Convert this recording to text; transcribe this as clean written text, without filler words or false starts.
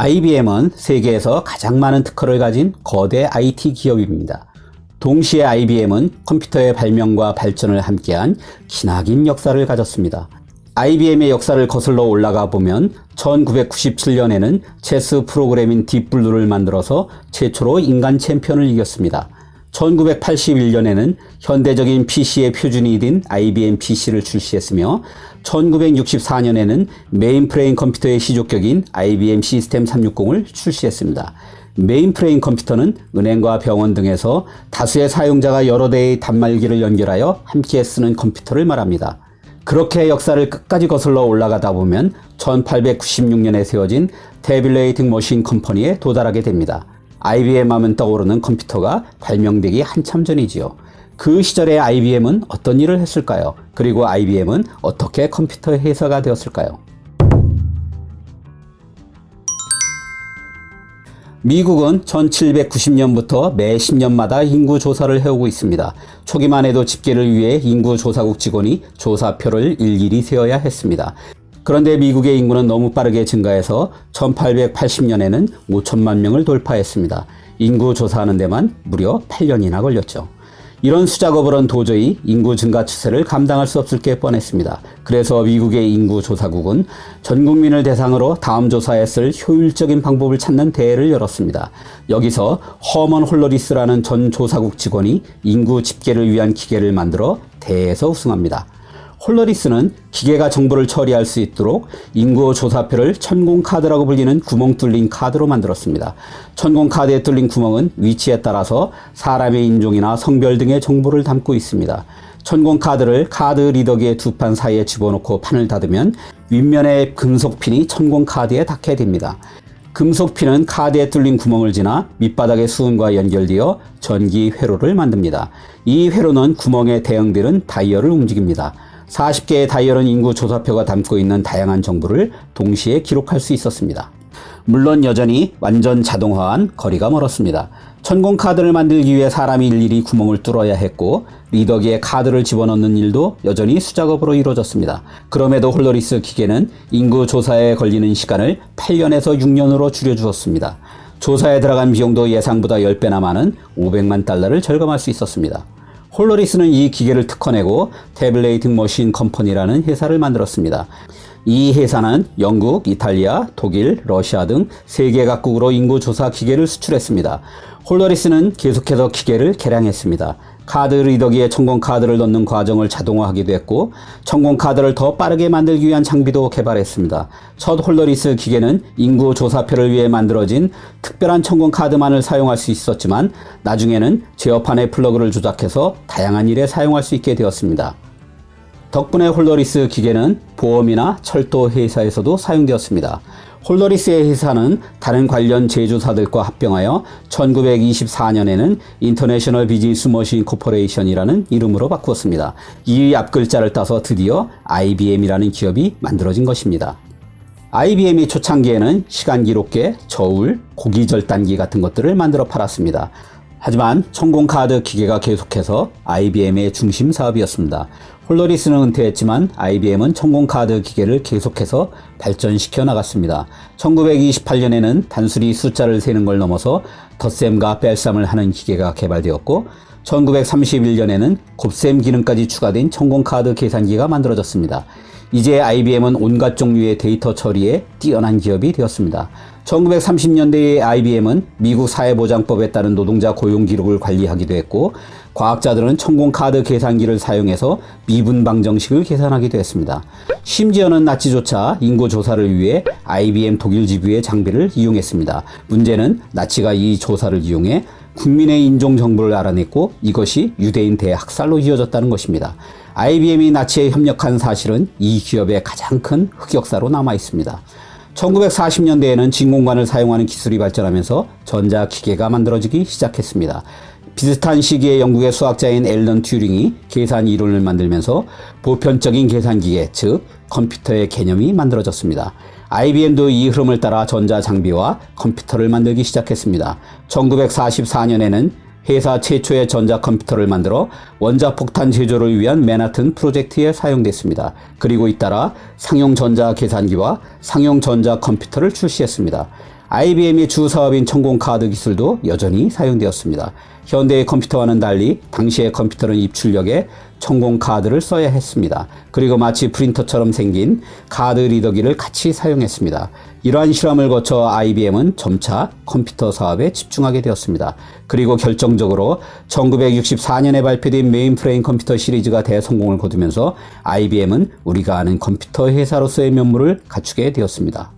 IBM은 세계에서 가장 많은 특허를 가진 거대 IT 기업입니다. 동시에 IBM은 컴퓨터의 발명과 발전을 함께한 기나긴 역사를 가졌습니다. IBM의 역사를 거슬러 올라가 보면 1997년에는 체스 프로그램인 딥블루를 만들어서 최초로 인간 챔피언을 이겼습니다. 1981년에는 현대적인 PC의 표준이 된 IBM PC를 출시했으며 1964년에는 메인프레임 컴퓨터의 시조격인 IBM 시스템 360을 출시했습니다. 메인프레임 컴퓨터는 은행과 병원 등에서 다수의 사용자가 여러 대의 단말기를 연결하여 함께 쓰는 컴퓨터를 말합니다. 그렇게 역사를 끝까지 거슬러 올라가다 보면 1896년에 세워진 태블레이팅 머신 컴퍼니에 도달하게 됩니다. IBM 하면 떠오르는 컴퓨터가 발명되기 한참 전이지요. 그 시절에 IBM은 어떤 일을 했을까요? 그리고 IBM은 어떻게 컴퓨터 회사가 되었을까요? 미국은 1790년부터 매 10년마다 인구 조사를 해오고 있습니다. 초기만 해도 집계를 위해 인구 조사국 직원이 조사표를 일일이 세어야 했습니다. 그런데 미국의 인구는 너무 빠르게 증가해서 1880년에는 5천만 명을 돌파했습니다. 인구 조사하는 데만 무려 8년이나 걸렸죠. 이런 수작업으로는 도저히 인구 증가 추세를 감당할 수 없을 게 뻔했습니다. 그래서 미국의 인구 조사국은 전 국민을 대상으로 다음 조사에 쓸 효율적인 방법을 찾는 대회를 열었습니다. 여기서 허먼 홀러리스라는 전 조사국 직원이 인구 집계를 위한 기계를 만들어 대회에서 우승합니다. 홀러리스는 기계가 정보를 처리할 수 있도록 인구 조사표를 천공카드라고 불리는 구멍 뚫린 카드로 만들었습니다. 천공카드에 뚫린 구멍은 위치에 따라서 사람의 인종이나 성별 등의 정보를 담고 있습니다. 천공카드를 카드 리더기의 두 판 사이에 집어넣고 판을 닫으면 윗면의 금속핀이 천공카드에 닿게 됩니다. 금속핀은 카드에 뚫린 구멍을 지나 밑바닥의 수은과 연결되어 전기 회로를 만듭니다. 이 회로는 구멍에 대응되는 다이얼을 움직입니다. 40개의 다이얼은 인구 조사표가 담고 있는 다양한 정보를 동시에 기록할 수 있었습니다. 물론 여전히 완전 자동화한 거리가 멀었습니다. 천공카드를 만들기 위해 사람이 일일이 구멍을 뚫어야 했고 리더기에 카드를 집어넣는 일도 여전히 수작업으로 이루어졌습니다. 그럼에도 홀러리스 기계는 인구 조사에 걸리는 시간을 8년에서 6년으로 줄여주었습니다. 조사에 들어간 비용도 예상보다 10배나 많은 500만 달러를 절감할 수 있었습니다. 홀러리스는 이 기계를 특허내고 태블레이팅 머신 컴퍼니라는 회사를 만들었습니다. 이 회사는 영국, 이탈리아, 독일, 러시아 등 세계 각국으로 인구 조사 기계를 수출했습니다. 홀러리스는 계속해서 기계를 개량했습니다. 카드 리더기에 천공카드를 넣는 과정을 자동화하기도 했고 천공카드를 더 빠르게 만들기 위한 장비도 개발했습니다. 첫 홀러리스 기계는 인구 조사표를 위해 만들어진 특별한 천공카드만을 사용할 수 있었지만 나중에는 제어판의 플러그를 조작해서 다양한 일에 사용할 수 있게 되었습니다. 덕분에 홀러리스 기계는 보험이나 철도 회사에서도 사용되었습니다. 홀러리스의 회사는 다른 관련 제조사들과 합병하여 1924년에는 인터내셔널 비즈니스 머신 코퍼레이션이라는 이름으로 바꾸었습니다. 이 앞글자를 따서 드디어 IBM이라는 기업이 만들어진 것입니다. IBM이 초창기에는 시간기록계, 저울, 고기절단기 같은 것들을 만들어 팔았습니다. 하지만 천공카드 기계가 계속해서 IBM의 중심 사업이었습니다. 홀러리스는 은퇴했지만 IBM은 천공카드 기계를 계속해서 발전시켜 나갔습니다. 1928년에는 단순히 숫자를 세는 걸 넘어서 덧셈과 뺄셈을 하는 기계가 개발되었고 1931년에는 곱셈 기능까지 추가된 천공카드 계산기가 만들어졌습니다. 이제 IBM은 온갖 종류의 데이터 처리에 뛰어난 기업이 되었습니다. 1930년대의 IBM은 미국 사회보장법에 따른 노동자 고용 기록을 관리하기도 했고 과학자들은 천공카드 계산기를 사용해서 미분 방정식을 계산하기도 했습니다. 심지어는 나치조차 인구 조사를 위해 IBM 독일 지부의 장비를 이용했습니다. 문제는 나치가 이 조사를 이용해 국민의 인종 정보를 알아냈고 이것이 유대인 대학살로 이어졌다는 것입니다. IBM이 나치에 협력한 사실은 이 기업의 가장 큰 흑역사로 남아 있습니다. 1940년대에는 진공관을 사용하는 기술이 발전하면서 전자기계가 만들어지기 시작했습니다. 비슷한 시기에 영국의 수학자인 앨런 튜링이 계산 이론을 만들면서 보편적인 계산기계, 즉 컴퓨터의 개념이 만들어졌습니다. IBM도 이 흐름을 따라 전자장비와 컴퓨터를 만들기 시작했습니다. 1944년에는 회사 최초의 전자컴퓨터를 만들어 원자폭탄 제조를 위한 맨하튼 프로젝트에 사용됐습니다. 그리고 잇따라 상용 전자계산기와 상용 전자컴퓨터를 출시했습니다. IBM의 주 사업인 천공카드 기술도 여전히 사용되었습니다. 현대의 컴퓨터와는 달리 당시의 컴퓨터는 입출력에 천공카드를 써야 했습니다. 그리고 마치 프린터처럼 생긴 카드 리더기를 같이 사용했습니다. 이러한 실험을 거쳐 IBM은 점차 컴퓨터 사업에 집중하게 되었습니다. 그리고 결정적으로 1964년에 발표된 메인프레임 컴퓨터 시리즈가 대성공을 거두면서 IBM은 우리가 아는 컴퓨터 회사로서의 면모를 갖추게 되었습니다.